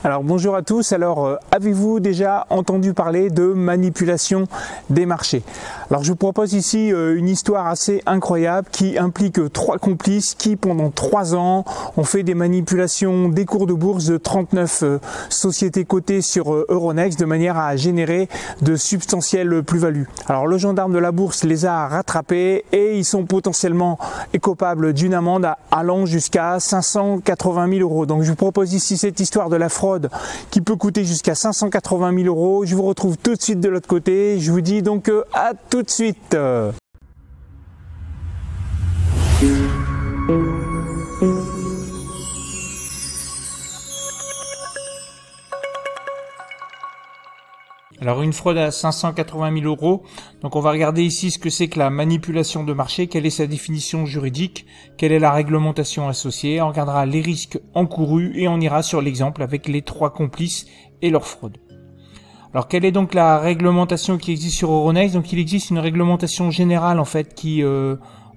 Alors bonjour à tous, avez-vous déjà entendu parler de manipulation des marchés? Alors je vous propose ici une histoire assez incroyable qui implique 3 complices qui pendant 3 ans ont fait des manipulations des cours de bourse de 39 sociétés cotées sur Euronext de manière à générer de substantielles plus-values. Alors le gendarme de la bourse les a rattrapés et ils sont potentiellement coupables d'une amende allant jusqu'à 580 000 euros. Donc je vous propose ici cette histoire de la fraude qui peut coûter jusqu'à 580 000 euros. Je vous retrouve tout de suite de l'autre côté. Je vous dis donc à tout de suite. Alors une fraude à 580 000 euros, donc on va regarder ici ce que c'est que la manipulation de marché, quelle est sa définition juridique, quelle est la réglementation associée, on regardera les risques encourus et on ira sur l'exemple avec les 3 complices et leur fraude. Alors quelle est donc la réglementation qui existe sur Euronext? Donc il existe une réglementation générale en fait qui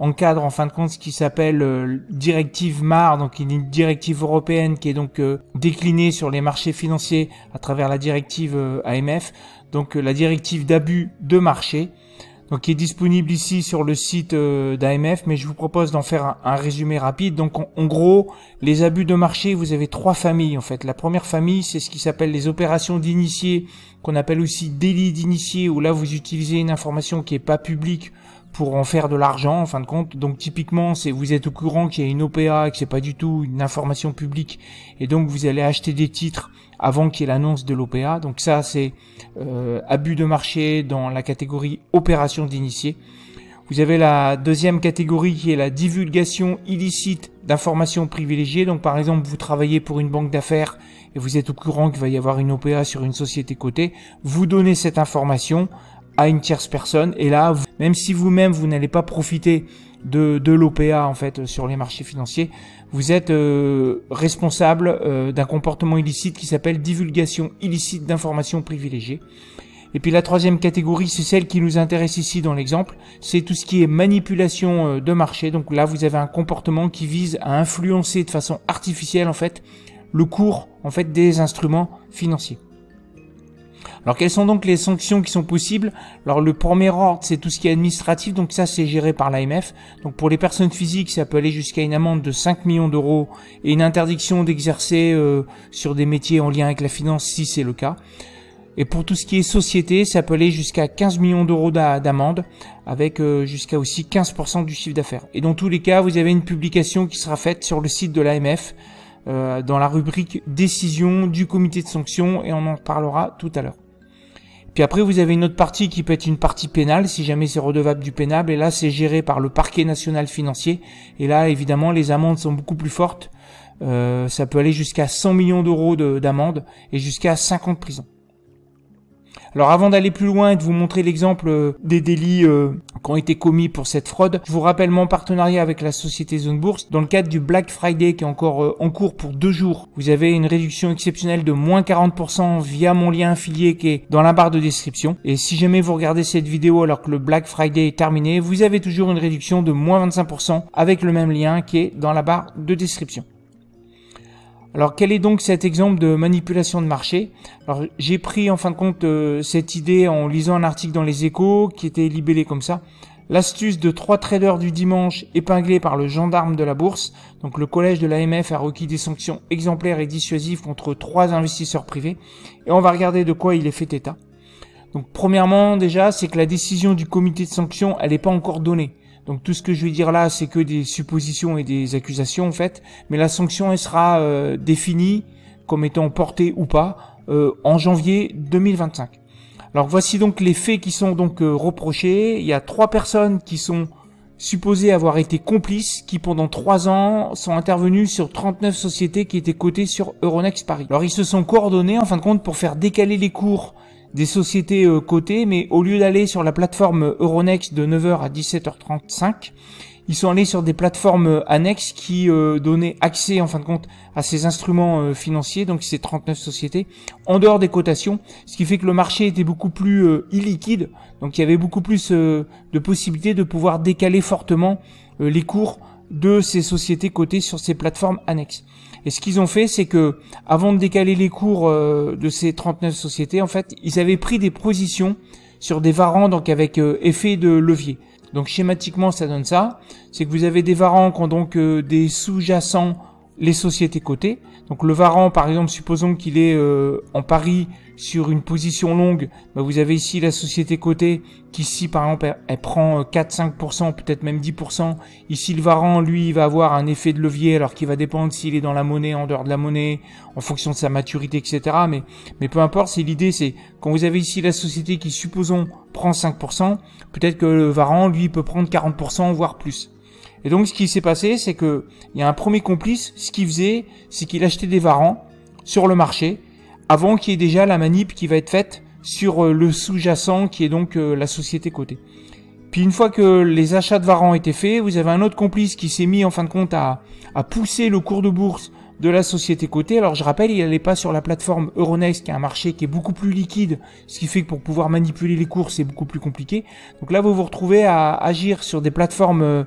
encadre en fin de compte ce qui s'appelle directive MAR, donc une directive européenne qui est donc déclinée sur les marchés financiers à travers la directive AMF, donc la directive d'abus de marché, donc qui est disponible ici sur le site d'AMF, mais je vous propose d'en faire un résumé rapide. Donc en gros, les abus de marché, vous avez 3 familles en fait. La première famille, c'est ce qui s'appelle les opérations d'initiés, qu'on appelle aussi délit d'initié, où là vous utilisez une information qui est pas publique pour en faire de l'argent en fin de compte. Donc typiquement, vous êtes au courant qu'il y a une OPA et que c'est pas du tout une information publique, et donc vous allez acheter des titres avant qu'il y ait l'annonce de l'OPA. Donc ça c'est abus de marché dans la catégorie opération d'initié. Vous avez la deuxième catégorie qui est la divulgation illicite d'informations privilégiées. Donc par exemple, vous travaillez pour une banque d'affaires et vous êtes au courant qu'il va y avoir une OPA sur une société cotée, vous donnez cette information à une tierce personne, et là, même si vous-même vous n'allez pas profiter de l'OPA en fait sur les marchés financiers, vous êtes responsable d'un comportement illicite qui s'appelle divulgation illicite d'informations privilégiées. Et puis la troisième catégorie, c'est celle qui nous intéresse ici dans l'exemple, c'est tout ce qui est manipulation de marché. Donc là, vous avez un comportement qui vise à influencer de façon artificielle en fait le cours en fait des instruments financiers. Alors quelles sont donc les sanctions qui sont possibles? Alors le premier ordre, c'est tout ce qui est administratif, donc ça c'est géré par l'AMF. Donc pour les personnes physiques, ça peut aller jusqu'à une amende de 5 millions d'euros et une interdiction d'exercer sur des métiers en lien avec la finance si c'est le cas. Et pour tout ce qui est société, ça peut aller jusqu'à 15 millions d'euros d'amende avec jusqu'à aussi 15% du chiffre d'affaires. Et dans tous les cas, vous avez une publication qui sera faite sur le site de l'AMF dans la rubrique décision du comité de sanctions, et on en parlera tout à l'heure. Puis après, vous avez une autre partie qui peut être une partie pénale, si jamais c'est redevable du pénal, et là c'est géré par le parquet national financier, et là évidemment les amendes sont beaucoup plus fortes, ça peut aller jusqu'à 100 millions d'euros d'amende et jusqu'à 5 ans de prison. Alors avant d'aller plus loin et de vous montrer l'exemple des délits qui ont été commis pour cette fraude, je vous rappelle mon partenariat avec la société Zone Bourse. Dans le cadre du Black Friday qui est encore en cours pour 2 jours, vous avez une réduction exceptionnelle de moins 40% via mon lien affilié qui est dans la barre de description. Et si jamais vous regardez cette vidéo alors que le Black Friday est terminé, vous avez toujours une réduction de moins 25% avec le même lien qui est dans la barre de description. Alors quel est donc cet exemple de manipulation de marché? Alors j'ai pris en fin de compte cette idée en lisant un article dans les Échos qui était libellé comme ça. L'astuce de 3 traders du dimanche épinglés par le gendarme de la bourse. Donc le collège de l'AMF a requis des sanctions exemplaires et dissuasives contre 3 investisseurs privés. Et on va regarder de quoi il est fait état. Donc premièrement déjà, c'est que la décision du comité de sanctions, elle n'est pas encore donnée. Donc tout ce que je vais dire là, c'est que des suppositions et des accusations en fait, mais la sanction elle sera définie comme étant portée ou pas en janvier 2025. Alors voici donc les faits qui sont donc reprochés. Il y a 3 personnes qui sont supposées avoir été complices, qui pendant 3 ans sont intervenues sur 39 sociétés qui étaient cotées sur Euronext Paris. Alors ils se sont coordonnés en fin de compte pour faire décaler les cours des sociétés cotées, mais au lieu d'aller sur la plateforme Euronext de 9h à 17h35, ils sont allés sur des plateformes annexes qui donnaient accès en fin de compte à ces instruments financiers, donc ces 39 sociétés, en dehors des cotations, ce qui fait que le marché était beaucoup plus illiquide, donc il y avait beaucoup plus de possibilités de pouvoir décaler fortement les cours de ces sociétés cotées sur ces plateformes annexes. Et ce qu'ils ont fait, c'est que avant de décaler les cours de ces 39 sociétés, en fait, ils avaient pris des positions sur des varans, donc avec effet de levier. Donc schématiquement, ça donne ça. C'est que vous avez des varans qui ont donc des sous-jacents les sociétés cotées. Donc le varan, par exemple, supposons qu'il est en pari sur une position longue, bah, vous avez ici la société cotée qui ici par exemple elle prend 4-5%, peut-être même 10%. Ici le varan, lui, il va avoir un effet de levier alors qu'il va dépendre s'il est dans la monnaie, en dehors de la monnaie, en fonction de sa maturité, etc. Mais peu importe, c'est l'idée, c'est quand vous avez ici la société qui, supposons, prend 5%, peut-être que le varan, lui, peut prendre 40%, voire plus. Et donc ce qui s'est passé, c'est que il y a un premier complice, ce qu'il faisait, c'est qu'il achetait des varans sur le marché avant qu'il y ait déjà la manip qui va être faite sur le sous-jacent qui est donc la société cotée. Puis une fois que les achats de varans étaient faits, vous avez un autre complice qui s'est mis en fin de compte à pousser le cours de bourse de la société cotée. Alors je rappelle, il n'allait pas sur la plateforme Euronext qui est un marché qui est beaucoup plus liquide, ce qui fait que pour pouvoir manipuler les cours c'est beaucoup plus compliqué. Donc là vous vous retrouvez à agir sur des plateformes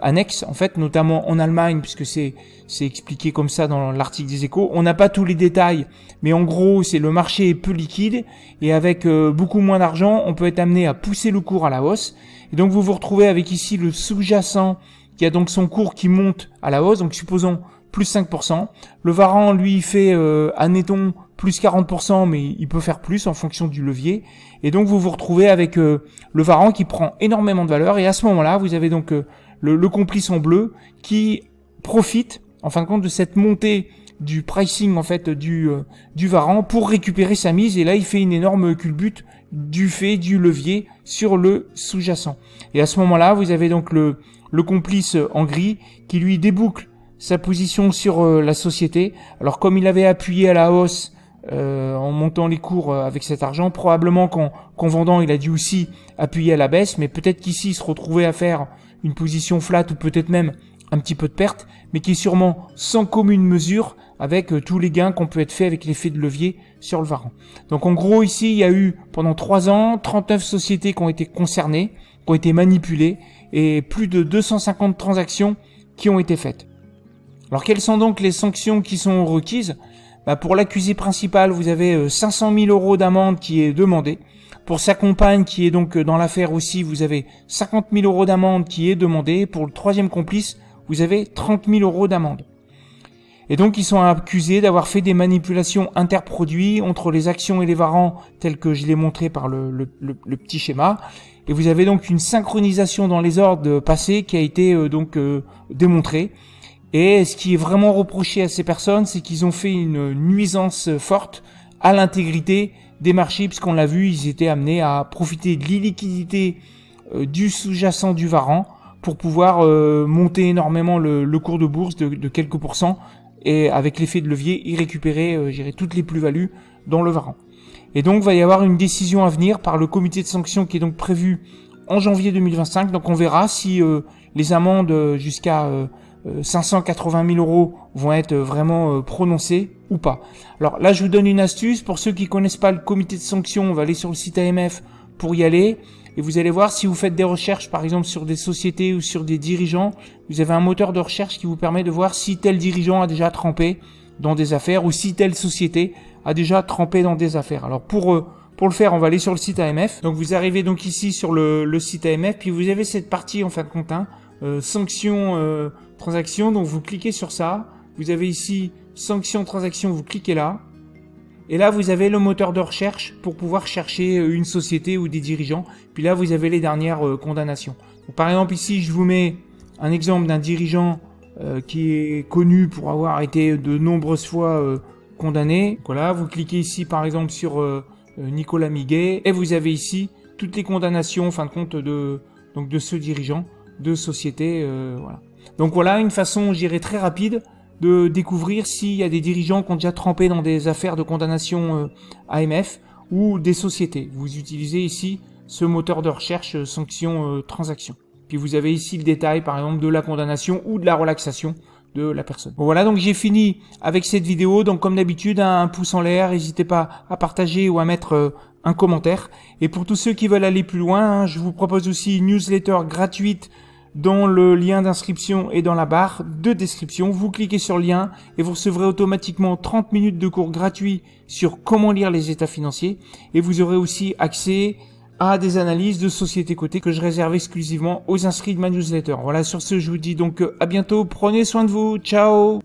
annexes, en fait, notamment en Allemagne, puisque c'est expliqué comme ça dans l'article des Échos. On n'a pas tous les détails, mais en gros c'est le marché est peu liquide et avec beaucoup moins d'argent on peut être amené à pousser le cours à la hausse. Et donc vous vous retrouvez avec ici le sous-jacent qui a donc son cours qui monte à la hausse. Donc supposons plus 5%. Le varan, lui, il fait, admettons, plus 40%, mais il peut faire plus en fonction du levier. Et donc, vous vous retrouvez avec le varan qui prend énormément de valeur. Et à ce moment-là, vous avez donc le complice en bleu qui profite, en fin de compte, de cette montée du pricing, en fait, du varan pour récupérer sa mise. Et là, il fait une énorme culbute du fait du levier sur le sous-jacent. Et à ce moment-là, vous avez donc le complice en gris qui, lui, déboucle sa position sur la société. Alors comme il avait appuyé à la hausse en montant les cours avec cet argent, probablement qu'en vendant il a dû aussi appuyer à la baisse, mais peut-être qu'ici il se retrouvait à faire une position flat ou peut-être même un petit peu de perte, mais qui est sûrement sans commune mesure avec tous les gains qu'on peut être fait avec l'effet de levier sur le varan. Donc en gros ici il y a eu pendant 3 ans 39 sociétés qui ont été concernées, qui ont été manipulées et plus de 250 transactions qui ont été faites. Alors quelles sont donc les sanctions qui sont requises? Pour l'accusé principal, vous avez 500 000 € d'amende qui est demandée. Pour sa compagne qui est donc dans l'affaire aussi, vous avez 50 000 € d'amende qui est demandée. Pour le troisième complice, vous avez 30 000 € d'amende. Et donc ils sont accusés d'avoir fait des manipulations interproduits entre les actions et les varans tels que je l'ai montré par le petit schéma. Et vous avez donc une synchronisation dans les ordres passés qui a été démontrée. Et ce qui est vraiment reproché à ces personnes, c'est qu'ils ont fait une nuisance forte à l'intégrité des marchés, puisqu'on l'a vu, ils étaient amenés à profiter de l'illiquidité du sous-jacent du varan pour pouvoir monter énormément le cours de bourse de quelques pourcents, et avec l'effet de levier, y récupérer toutes les plus-values dans le varan. Et donc, il va y avoir une décision à venir par le comité de sanctions qui est donc prévu en janvier 2025. Donc, on verra si les amendes jusqu'à 580 000 € vont être vraiment prononcées ou pas. Alors là, je vous donne une astuce. Pour ceux qui connaissent pas le comité de sanctions, on va aller sur le site AMF pour y aller. Et vous allez voir, si vous faites des recherches, par exemple, sur des sociétés ou sur des dirigeants, vous avez un moteur de recherche qui vous permet de voir si tel dirigeant a déjà trempé dans des affaires ou si telle société a déjà trempé dans des affaires. Alors pour le faire, on va aller sur le site AMF. Donc vous arrivez donc ici sur le site AMF, puis vous avez cette partie en fin de compte, sanctions transactions. Donc vous cliquez sur ça. Vous avez ici sanctions transactions, vous cliquez là. Et là, vous avez le moteur de recherche pour pouvoir chercher une société ou des dirigeants. Puis là, vous avez les dernières condamnations. Donc, par exemple, ici, je vous mets un exemple d'un dirigeant qui est connu pour avoir été de nombreuses fois condamné. Donc, voilà, vous cliquez ici, par exemple, sur Nicolas Miguet. Et vous avez ici toutes les condamnations, en fin de compte, de ce dirigeant de société. Voilà. Donc voilà, une façon, je dirais, très rapide de découvrir s'il y a des dirigeants qui ont déjà trempé dans des affaires de condamnation AMF ou des sociétés. Vous utilisez ici ce moteur de recherche sanctions transactions. Puis vous avez ici le détail par exemple de la condamnation ou de la relaxation de la personne. Bon, voilà, donc j'ai fini avec cette vidéo. Donc comme d'habitude, un pouce en l'air, n'hésitez pas à partager ou à mettre un commentaire. Et pour tous ceux qui veulent aller plus loin, je vous propose aussi une newsletter gratuite dans le lien d'inscription et dans la barre de description. Vous cliquez sur le lien et vous recevrez automatiquement 30 minutes de cours gratuits sur comment lire les états financiers. Et vous aurez aussi accès à des analyses de sociétés cotées que je réserve exclusivement aux inscrits de ma newsletter. Voilà, sur ce, je vous dis donc à bientôt. Prenez soin de vous. Ciao!